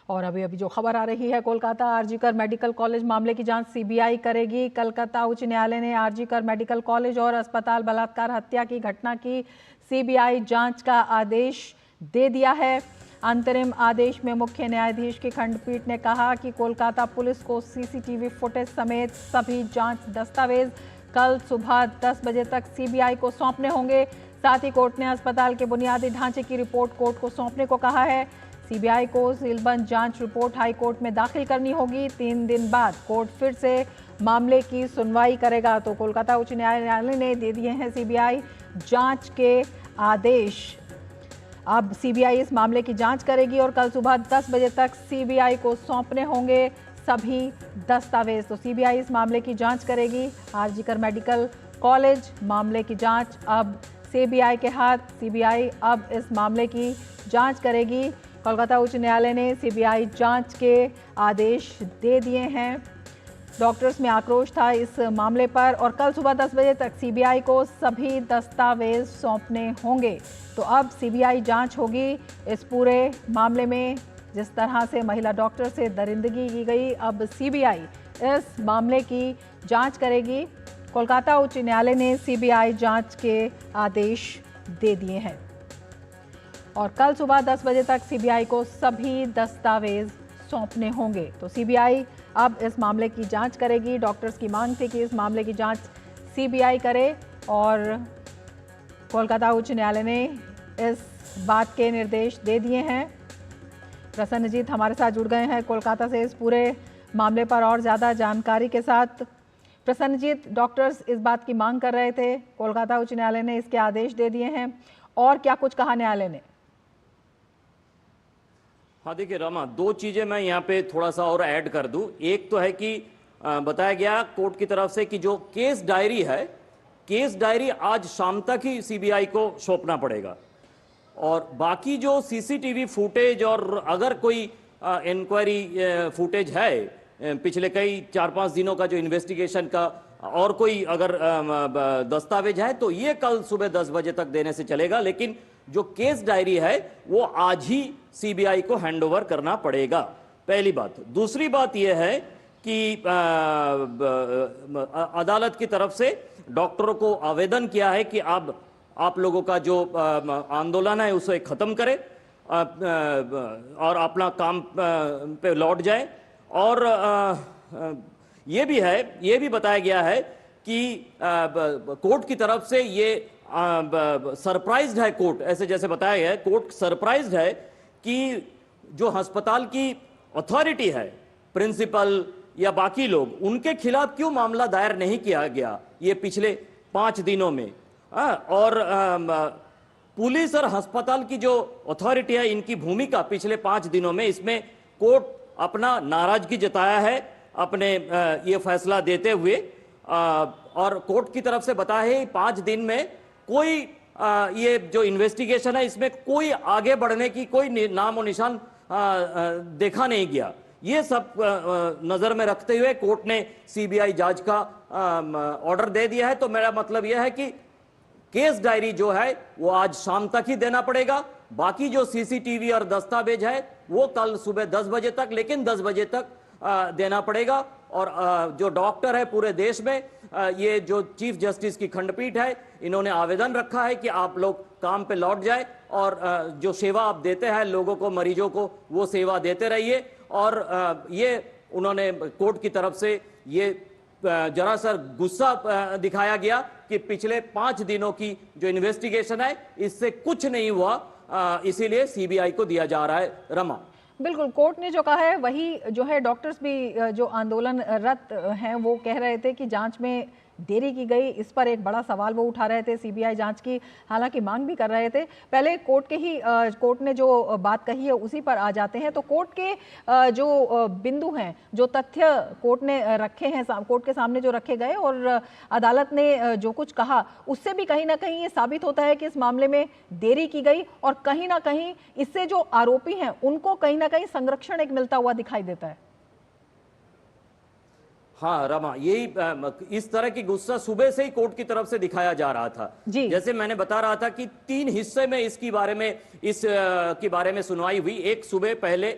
और अभी अभी जो खबर आ रही है, कोलकाता आरजीकर मेडिकल कॉलेज मामले की जांच सीबीआई करेगी। कलकत्ता उच्च न्यायालय ने आरजीकर मेडिकल कॉलेज और अस्पताल बलात्कार हत्या की घटना की सीबीआई जांच का आदेश दे दिया है। अंतरिम आदेश में मुख्य न्यायाधीश की खंडपीठ ने कहा कि कोलकाता पुलिस को सीसीटीवी फुटेज समेत सभी जांच दस्तावेज कल सुबह 10 बजे तक सीबीआई को सौंपने होंगे। साथ ही कोर्ट ने अस्पताल के बुनियादी ढांचे की रिपोर्ट कोर्ट को सौंपने को कहा है। सीबीआई को सीलबंद जांच रिपोर्ट हाई कोर्ट में दाखिल करनी होगी। 3 दिन बाद कोर्ट फिर से मामले की सुनवाई करेगा। तो कोलकाता उच्च न्यायालय ने दे दिए हैं सीबीआई जांच के आदेश। अब सीबीआई इस मामले की जांच करेगी और कल सुबह 10 बजे तक सीबीआई को सौंपने होंगे सभी दस्तावेज। तो सीबीआई इस मामले की जांच करेगी। आरजीकर मेडिकल कॉलेज मामले की जांच अब सीबीआई के हाथ। सीबीआई अब इस मामले की जांच करेगी। कोलकाता उच्च न्यायालय ने सीबीआई जांच के आदेश दे दिए हैं। डॉक्टर्स में आक्रोश था इस मामले पर और कल सुबह 10 बजे तक सीबीआई को सभी दस्तावेज सौंपने होंगे। तो अब सीबीआई जांच होगी इस पूरे मामले में। जिस तरह से महिला डॉक्टर से दरिंदगी की गई, अब सीबीआई इस मामले की जांच करेगी। कोलकाता उच्च न्यायालय ने सीबीआई जांच के आदेश दे दिए हैं और कल सुबह 10 बजे तक सीबीआई को सभी दस्तावेज सौंपने होंगे। तो सीबीआई अब इस मामले की जांच करेगी। डॉक्टर्स की मांग थी कि इस मामले की जांच सीबीआई करे और कोलकाता उच्च न्यायालय ने इस बात के निर्देश दे दिए हैं। प्रसन्नजीत हमारे साथ जुड़ गए हैं कोलकाता से इस पूरे मामले पर और ज़्यादा जानकारी के साथ। प्रसन्नजीत, डॉक्टर्स इस बात की मांग कर रहे थे, कोलकाता उच्च न्यायालय ने इसके आदेश दे दिए हैं, और क्या कुछ कहा न्यायालय ने? हाँ देखिए रमा, 2 चीजें मैं यहाँ पे थोड़ा सा और ऐड कर दूं। एक तो है कि बताया गया कोर्ट की तरफ से कि जो केस डायरी है, केस डायरी आज शाम तक ही सीबीआई को सौंपना पड़ेगा और बाकी जो सीसीटीवी फुटेज और अगर कोई इंक्वायरी फुटेज है पिछले कई 4-5 दिनों का जो इन्वेस्टिगेशन का और कोई अगर दस्तावेज है तो ये कल सुबह 10 बजे तक देने से चलेगा। लेकिन जो केस डायरी है वो आज ही सीबीआई को हैंडओवर करना पड़ेगा, पहली बात। दूसरी बात यह है कि अदालत की तरफ से डॉक्टरों को आवेदन किया है कि आप लोगों का जो आंदोलन है उसे खत्म करें और अपना काम पे लौट जाए। और ये भी बताया गया है कि कोर्ट की तरफ से ये सरप्राइज्ड है, कोर्ट ऐसे जैसे बताया गया है, कोर्ट सरप्राइज्ड है कि जो अस्पताल की अथॉरिटी है, प्रिंसिपल या बाकी लोग, उनके खिलाफ क्यों मामला दायर नहीं किया गया ये पिछले 5 दिनों में। और पुलिस और अस्पताल की जो अथॉरिटी है, इनकी भूमिका पिछले 5 दिनों में, इसमें कोर्ट अपना नाराजगी जताया है अपने ये फैसला देते हुए। और कोर्ट की तरफ से बताया है 5 दिन में कोई ये जो इन्वेस्टिगेशन है इसमें कोई आगे बढ़ने की कोई नाम और निशान देखा नहीं गया। ये सब नजर में रखते हुए कोर्ट ने सीबीआई जांच का ऑर्डर दे दिया है। तो मेरा मतलब यह है कि केस डायरी जो है वो आज शाम तक ही देना पड़ेगा। बाकी जो सीसीटीवी और दस्तावेज है वो कल सुबह 10 बजे तक, लेकिन 10 बजे तक देना पड़ेगा। और जो डॉक्टर है पूरे देश में, ये जो चीफ जस्टिस की खंडपीठ है, इन्होंने आवेदन रखा है कि आप लोग काम पे लौट जाए और जो सेवा आप देते हैं लोगों को, मरीजों को, वो सेवा देते रहिए। और ये उन्होंने कोर्ट की तरफ से ये जरा सा गुस्सा दिखाया गया कि पिछले 5 दिनों की जो इन्वेस्टिगेशन है इससे कुछ नहीं हुआ, इसीलिए सीबीआई को दिया जा रहा है। रमा, बिल्कुल, कोर्ट ने जो कहा है वही जो है। डॉक्टर्स भी जो आंदोलनरत हैं वो कह रहे थे कि जांच में देरी की गई, इस पर एक बड़ा सवाल वो उठा रहे थे। सीबीआई जांच की हालांकि मांग भी कर रहे थे। पहले कोर्ट ने जो बात कही है उसी पर आ जाते हैं। तो कोर्ट के जो बिंदु हैं, जो तथ्य कोर्ट ने रखे हैं, कोर्ट के सामने जो रखे गए और अदालत ने जो कुछ कहा, उससे भी कहीं ना कहीं ये साबित होता है कि इस मामले में देरी की गई और कहीं ना कहीं इससे जो आरोपी हैं उनको कहीं ना कहीं संरक्षण एक मिलता हुआ दिखाई देता है। हाँ रमा, यही इस तरह की गुस्सा सुबह से ही कोर्ट की तरफ से दिखाया जा रहा था। जैसे मैंने बता रहा था कि 3 हिस्से में इसके बारे में सुनवाई हुई। एक सुबह पहले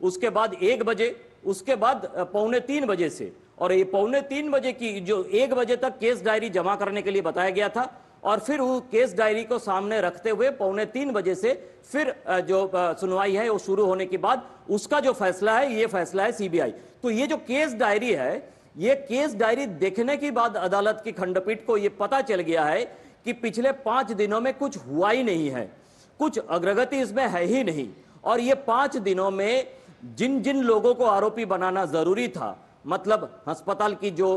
उसके बाद 1 बजे, उसके बाद 2:45 से, और ये 2:45 की जो 1 बजे तक केस डायरी जमा करने के लिए बताया गया था, और फिर वो केस डायरी को सामने रखते हुए 2:45 बजे से फिर जो सुनवाई है वो शुरू होने के बाद उसका जो फैसला है, ये फैसला है सीबीआई। तो ये जो केस डायरी है, ये केस डायरी देखने के बाद अदालत की खंडपीठ को ये पता चल गया है कि पिछले 5 दिनों में कुछ हुआ ही नहीं है, कुछ अग्रगति इसमें है ही नहीं। और ये 5 दिनों में जिन जिन लोगों को आरोपी बनाना जरूरी था, मतलब अस्पताल की जो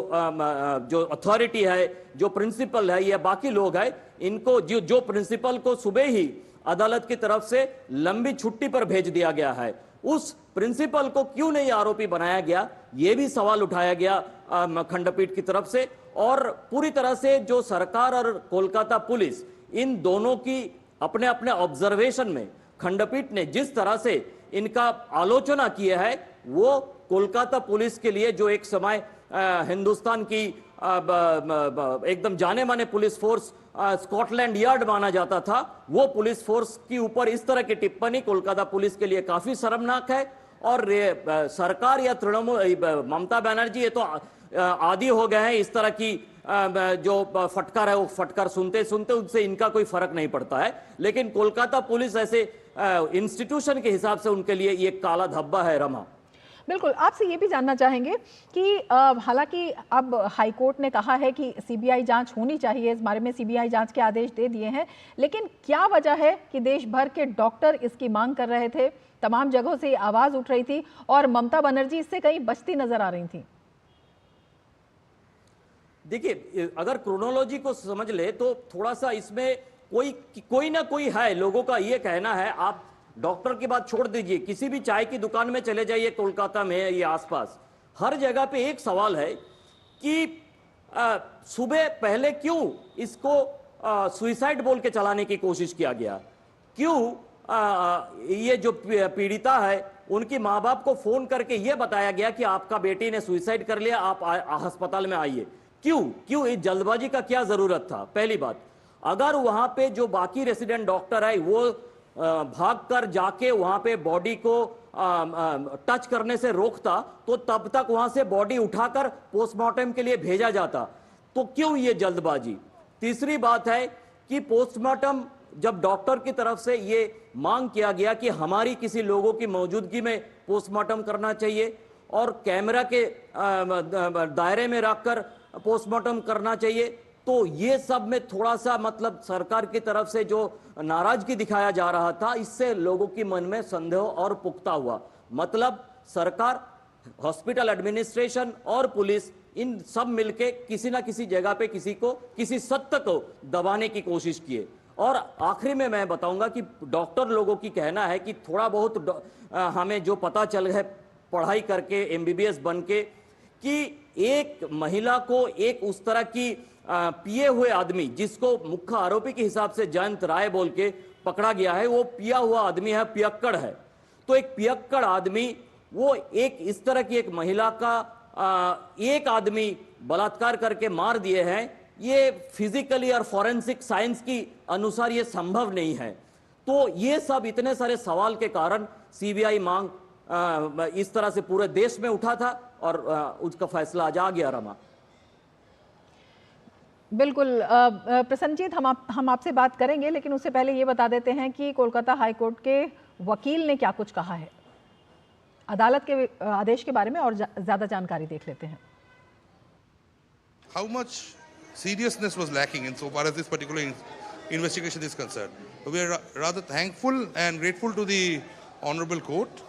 अथॉरिटी है, जो प्रिंसिपल है, या बाकी लोग हैं, इनको जो प्रिंसिपल को सुबह ही अदालत की तरफ से लंबी छुट्टी पर भेज दिया गया है, उस प्रिंसिपल को क्यों नहीं आरोपी बनाया गया, यह भी सवाल उठाया गया खंडपीठ की तरफ से। और पूरी तरह से जो सरकार और कोलकाता पुलिस, इन दोनों की अपने अपने ऑब्जर्वेशन में खंडपीठ ने जिस तरह से इनका आलोचना किया है, वो कोलकाता पुलिस के लिए, जो एक समय हिंदुस्तान की एकदम जाने माने पुलिस फोर्स स्कॉटलैंड यार्ड माना जाता था, वो पुलिस फोर्स की ऊपर इस तरह की टिप्पणी कोलकाता पुलिस के लिए काफी शर्मनाक है। और सरकार या तृणमूल ममता बनर्जी ये तो आदी हो गए हैं इस तरह की जो फटकार है, वो फटकार सुनते सुनते उनसे इनका कोई फर्क नहीं पड़ता है। लेकिन कोलकाता पुलिस ऐसे इंस्टीट्यूशन के हिसाब से उनके लिए ये काला धब्बा है। रमा, बिल्कुल, आपसे ये भी जानना चाहेंगे कि हालांकि अब हाईकोर्ट ने कहा है कि सीबीआई जांच होनी चाहिए, इस बारे में सीबीआई जांच के आदेश दे दिए हैं, लेकिन क्या वजह है कि देश भर के डॉक्टर इसकी मांग कर रहे थे, तमाम जगहों से आवाज उठ रही थी और ममता बनर्जी इससे कहीं बचती नजर आ रही थी? देखिए, अगर क्रोनोलॉजी को समझ ले तो थोड़ा सा इसमें कोई ना कोई है, लोगों का ये कहना है। आप डॉक्टर की बात छोड़ दीजिए, किसी भी चाय की दुकान में चले जाइए कोलकाता में, ये आसपास हर जगह पे एक सवाल है कि सुबह पहले क्यों इसको सुइसाइड बोल के चलाने की कोशिश किया गया, क्यों ये जो पीड़िता है उनकी माँ बाप को फोन करके ये बताया गया कि आपका बेटी ने सुइसाइड कर लिया, आप अस्पताल में आइए, क्यों इस जल्दबाजी का क्या जरूरत था? पहली बात, अगर वहां पे जो बाकी रेसिडेंट डॉक्टर है वो भागकर जाके वहां पे बॉडी को टच करने से रोकता, तो तब तक वहां से बॉडी उठाकर पोस्टमार्टम के लिए भेजा जाता, तो क्यों ये जल्दबाजी? तीसरी बात है कि पोस्टमार्टम जब डॉक्टर की तरफ से ये मांग किया गया कि हमारी किसी लोगों की मौजूदगी में पोस्टमार्टम करना चाहिए और कैमरा के दायरे में रखकर पोस्टमार्टम करना चाहिए, तो ये सब में थोड़ा सा मतलब सरकार की तरफ से जो नाराजगी दिखाया जा रहा था, इससे लोगों की मन में संदेह और पुख्ता हुआ। मतलब सरकार, हॉस्पिटल एडमिनिस्ट्रेशन और पुलिस, इन सब मिलके किसी ना किसी जगह पे किसी सत्य को दबाने की कोशिश किए। और आखिरी में मैं बताऊंगा कि डॉक्टर लोगों की कहना है कि थोड़ा बहुत हमें जो पता चल है पढ़ाई करके एमबीबीएस बन के, कि एक महिला को एक उस तरह की पिए हुए आदमी, जिसको मुख्य आरोपी के हिसाब से जयंत राय बोल के पकड़ा गया है, वो पिया हुआ आदमी है, पियक्कड़ है। तो एक पियक्कड़ आदमी, वो एक इस तरह की एक महिला का एक आदमी बलात्कार करके मार दिए हैं, ये फिजिकली और फॉरेंसिक साइंस की अनुसार ये संभव नहीं है। तो ये सब इतने सारे सवाल के कारण सीबीआई मांग इस तरह से पूरे देश में उठा था और उसका फैसला आज आ गया। रमा, बिल्कुल, प्रसन्नजीत, हम आपसे बात करेंगे, लेकिन उससे पहले ये बता देते हैं कि कोलकाता हाईकोर्ट के वकील ने क्या कुछ कहा है अदालत के आदेश के बारे में, और ज्यादा जानकारी देख लेते हैं। How much seriousness was lacking in so far as this particular investigation is concerned? We are rather thankful and grateful to the Honorable Court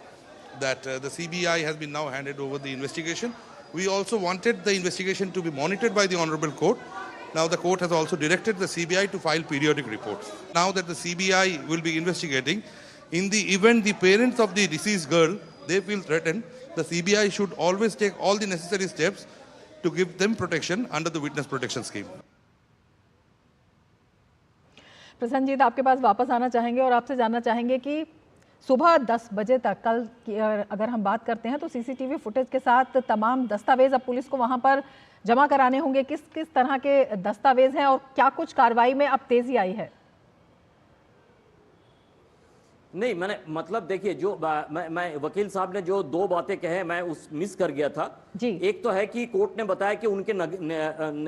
that the CBI has been now handed over the investigation. We also wanted the investigation to be monitored by the Honorable Court. Now the court has also directed the CBI to file periodic reports. Now that the CBI will be investigating, in the event the parents of the deceased girl, they feel threatened, the CBI should always take all the necessary steps to give them protection under the witness protection scheme. Prasannajit, आपके पास वापस आना चाहेंगे और आपसे जानना चाहेंगे कि सुबह 10 बजे तक कल की अगर हम बात करते हैं तो सीसीटीवी फुटेज के साथ तमाम दस्तावेज अब पुलिस को वहां पर जमा कराने होंगे। किस किस तरह के दस्तावेज हैं और क्या कुछ कार्रवाई में अब तेजी आई है? नहीं, मैंने मतलब देखिए, जो मैं वकील साहब ने जो दो बातें कहे मैं उस मिस कर गया था जी। एक तो है कि कोर्ट ने बताया कि उनके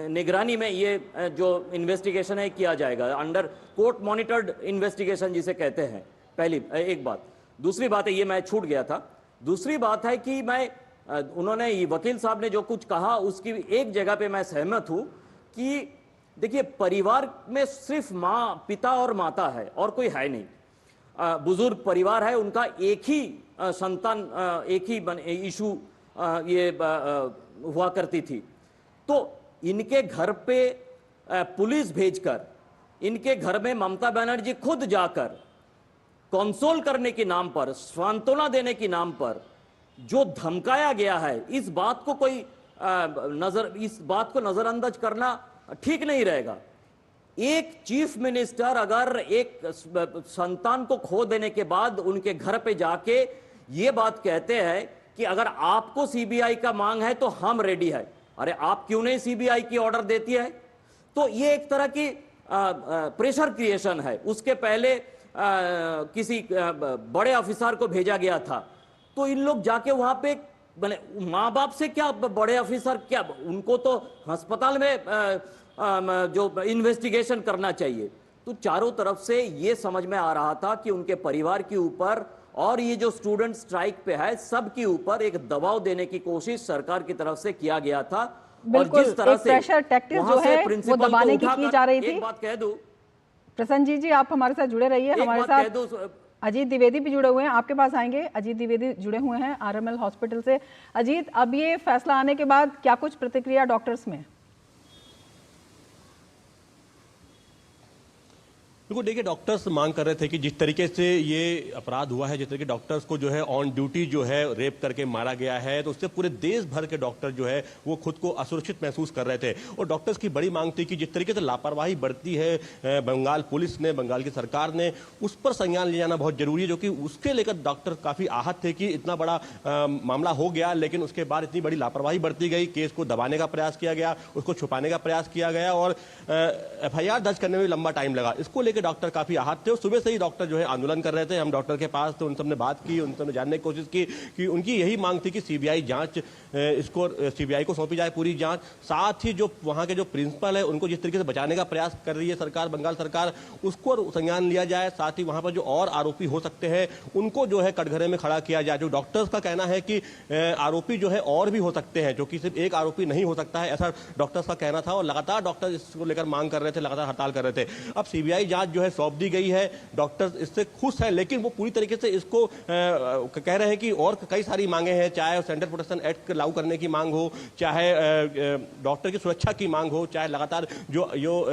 निगरानी में ये जो इन्वेस्टिगेशन है किया जाएगा, अंडर कोर्ट मॉनिटर्ड इन्वेस्टिगेशन जिसे कहते हैं, पहली एक बात। दूसरी बात है, ये मैं छूट गया था, दूसरी बात है कि उन्होंने वकील साहब ने जो कुछ कहा उसकी एक जगह पे मैं सहमत हूं कि देखिए, परिवार में सिर्फ माँ, पिता और माता है और कोई है नहीं। बुजुर्ग परिवार है, उनका एक ही संतान, एक ही इशू ये हुआ करती थी। तो इनके घर पे पुलिस भेजकर, इनके घर में ममता बनर्जी खुद जाकर कंसोल करने के नाम पर, सांत्वना देने के नाम पर जो धमकाया गया है, इस बात को नजरअंदाज करना ठीक नहीं रहेगा। एक चीफ मिनिस्टर अगर एक संतान को खो देने के बाद उनके घर पे जाके ये बात कहते हैं कि अगर आपको सीबीआई का मांग है तो हम रेडी है, अरे आप क्यों नहीं सीबीआई की ऑर्डर देती है? तो ये एक तरह की प्रेशर क्रिएशन है। उसके पहले किसी बड़े ऑफिसर को भेजा गया था, तो इन लोग जाके वहां पे माँ बाप से क्या, बड़े ऑफिसर क्या, उनको तो अस्पताल में जो इन्वेस्टिगेशन करना चाहिए। तो चारों तरफ से ये समझ में आ रहा था कि उनके परिवार के ऊपर और ये जो स्टूडेंट स्ट्राइक पे है सबके ऊपर एक दबाव देने की कोशिश सरकार की तरफ से किया गया था। और जिस तरह से प्रेशर टैक्टिक जो है वो दबाने की जा रही थी। एक बात कह दूं, प्रसन्न जी आप हमारे साथ जुड़े रहिए। हमारे साथ अजीत द्विवेदी भी जुड़े हुए हैं, आपके पास आएंगे। अजीत द्विवेदी जुड़े हुए हैं आरएमएल हॉस्पिटल से। अजीत, अब ये फैसला आने के बाद क्या कुछ प्रतिक्रिया डॉक्टर्स में? बिल्कुल, देखिए, डॉक्टर्स मांग कर रहे थे कि जिस तरीके से ये अपराध हुआ है, जिस तरीके डॉक्टर्स को जो है ऑन ड्यूटी जो है रेप करके मारा गया है, तो उससे पूरे देश भर के डॉक्टर जो है वो खुद को असुरक्षित महसूस कर रहे थे। और डॉक्टर्स की बड़ी मांग थी कि जिस तरीके से लापरवाही बरती है बंगाल पुलिस ने, बंगाल की सरकार ने, उस पर संज्ञान लिया जाना बहुत जरूरी है। जो कि उसके लेकर डॉक्टर काफी आहत थे कि इतना बड़ा मामला हो गया, लेकिन उसके बाद इतनी बड़ी लापरवाही बरती गई, केस को दबाने का प्रयास किया गया, उसको छुपाने का प्रयास किया गया और FIR दर्ज करने में लंबा टाइम लगा। इसको लेकर डॉक्टर काफी आहत थे और सुबह से ही डॉक्टर जो है आंदोलन कर रहे थे। हम डॉक्टर के पास तो उन सबने बात की, उन सबने जानने की कोशिश की कि उनकी यही मांग थी कि सीबीआई जांच, इसको सीबीआई को सौंपी जाए पूरी जांच। साथ ही जो वहां के जो प्रिंसिपल है उनको जिस तरीके से बचाने का प्रयास कर रही है सरकार, बंगाल सरकार, उसको संज्ञान लिया जाए। साथ ही वहां पर जो और आरोपी हो सकते हैं उनको जो है कटघरे में खड़ा किया जाए। जो डॉक्टर्स का कहना है कि आरोपी जो है और भी हो सकते हैं, जो कि सिर्फ एक आरोपी नहीं हो सकता है, ऐसा डॉक्टर्स का कहना था। और लगातार डॉक्टर इसको लेकर मांग कर रहे थे, लगातार हड़ताल कर रहे थे। अब सीबीआई जांच जो है सौंप दी गई है, डॉक्टर्स इससे खुश हैं, लेकिन वो पूरी तरीके से इसको कह रहे हैं कि और कई सारी मांगे हैं, चाहे सेंट्रल प्रोटेक्शन एक्ट लागू करने की मांग हो, चाहे डॉक्टर की सुरक्षा की मांग हो, चाहे लगातार जो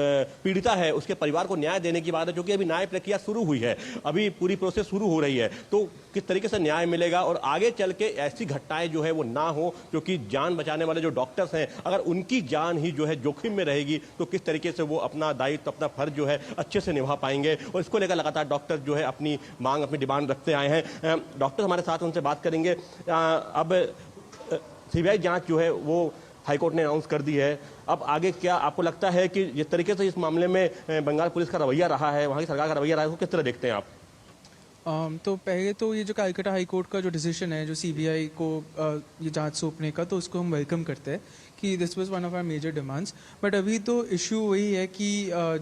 पीड़िता है उसके परिवार को न्याय देने की बात है, जो कि अभी न्याय प्रक्रिया शुरू हुई है, अभी पूरी प्रोसेस शुरू हो रही है। तो किस तरीके से न्याय मिलेगा और आगे चल के ऐसी घटनाएं जो है वो ना हो, क्योंकि जान बचाने वाले जो डॉक्टर्स हैं अगर उनकी जान ही जो है जोखिम में रहेगी तो किस तरीके से वो अपना दायित्व, अपना फर्ज जो है अच्छे से निभा पाएंगे। और इसको लेकर लगातार डॉक्टर जो है अपनी मांग, अपनी डिमांड रखते आए हैं। डॉक्टर हमारे साथ, उनसे बात करेंगे। अब सीबीआई जांच जो है वो हाईकोर्ट ने अनाउंस कर दी है, अब आगे क्या आपको लगता है कि जिस तरीके से इस मामले में बंगाल पुलिस का रवैया रहा है, वहां की सरकार का रवैया रहा है, उसको किस तरह देखते हैं आप? तो पहले तो ये जो कलकत्ता हाई कोर्ट का जो डिसीजन है, जो सीबीआई को ये जांच सौंपने का, तो उसको हम वेलकम करते हैं कि this was one of our major demands. But अभी तो इशू वही है कि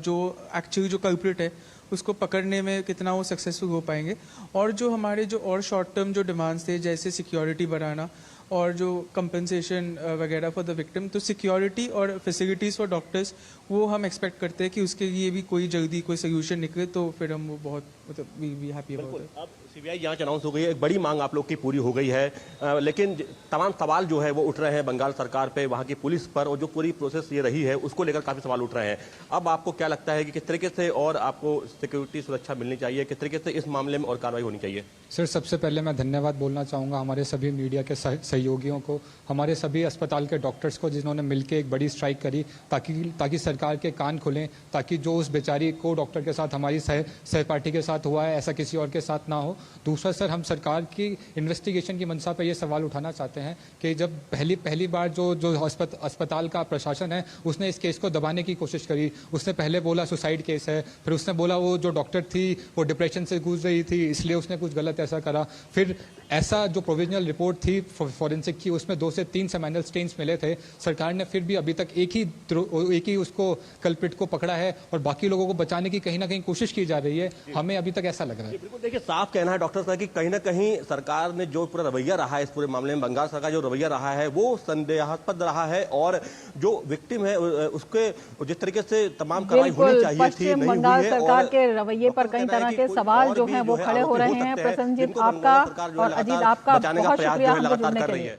जो एक्चुअली जो कल्प्रिट है उसको पकड़ने में कितना वो सक्सेसफुल हो पाएंगे। और जो हमारे जो और शॉर्ट टर्म जो डिमांड्स थे, जैसे सिक्योरिटी बढ़ाना और जो कंपनसेशन वगैरह फॉर द विक्टिम, तो सिक्योरिटी और फैसिलिटीज़ फॉर डॉक्टर्स वो हम एक्सपेक्ट करते हैं कि उसके लिए भी कोई जल्दी कोई सोल्यूशन निकले, तो फिर हम वो बहुत मतलब we be happy about it. अब सीबीआई जांच अनाउंस हो गई है, एक बड़ी मांग आप लोग की पूरी हो गई है, लेकिन तमाम सवाल जो है वो उठ रहे हैं बंगाल सरकार पे, वहां की पुलिस पर, और जो पूरी प्रोसेस ये रही है उसको लेकर काफी सवाल उठ रहे हैं। अब आपको क्या लगता है कि किस तरीके से और आपको सिक्योरिटी सुरक्षा मिलनी चाहिए, किस तरीके से इस मामले में और कार्रवाई होनी चाहिए? सर, सबसे पहले मैं धन्यवाद बोलना चाहूँगा हमारे सभी मीडिया के सहयोगियों को, हमारे सभी अस्पताल के डॉक्टर्स को, जिन्होंने मिलकर एक बड़ी स्ट्राइक करी ताकि सरकार के कान खुलें, ताकि जो उस बेचारी को डॉक्टर के साथ, हमारी सहपाठी के साथ हुआ है, ऐसा किसी और के साथ ना हो। दूसरा सर, हम सरकार की इन्वेस्टिगेशन की मंशा पर यह सवाल उठाना चाहते हैं कि जब पहली बार जो अस्पताल का प्रशासन है उसने इस केस को दबाने की कोशिश करी, उसने पहले बोला सुसाइड केस है, फिर उसने बोला वो जो डॉक्टर थी वो डिप्रेशन से गुजर रही थी इसलिए उसने कुछ गलत ऐसा करा, फिर ऐसा जो प्रोविजनल रिपोर्ट थी फॉरेंसिक की उसमें 2 से 3 सेमिनल स्टेन्स मिले थे। सरकार ने फिर भी अभी तक एक ही उसको कल्प्रिट को पकड़ा है और बाकी लोगों को बचाने की कहीं ना कहीं कोशिश की जा रही है, हमें अभी तक ऐसा लग रहा है। बिल्कुल, देखिए साफ कहना है डॉक्टर का कि कहीं ना कहीं सरकार ने जो पूरा रवैया रहा है इस पूरे मामले में, बंगाल सरकार जो रवैया रहा है वो संदेहास्पद रहा है और जो विक्टिम है उसके जिस तरीके से तमाम कार्रवाई होनी चाहिए थी पश्चिम नहीं बंगाल हुई है। सरकार और के रवैये पर कई तरह के सवाल जो हैं वो खड़े हो रहे हैं। प्रसन्नजीत, आपका और अजीत आपका बहुत शुक्रिया हमको जुड़ने के लिए।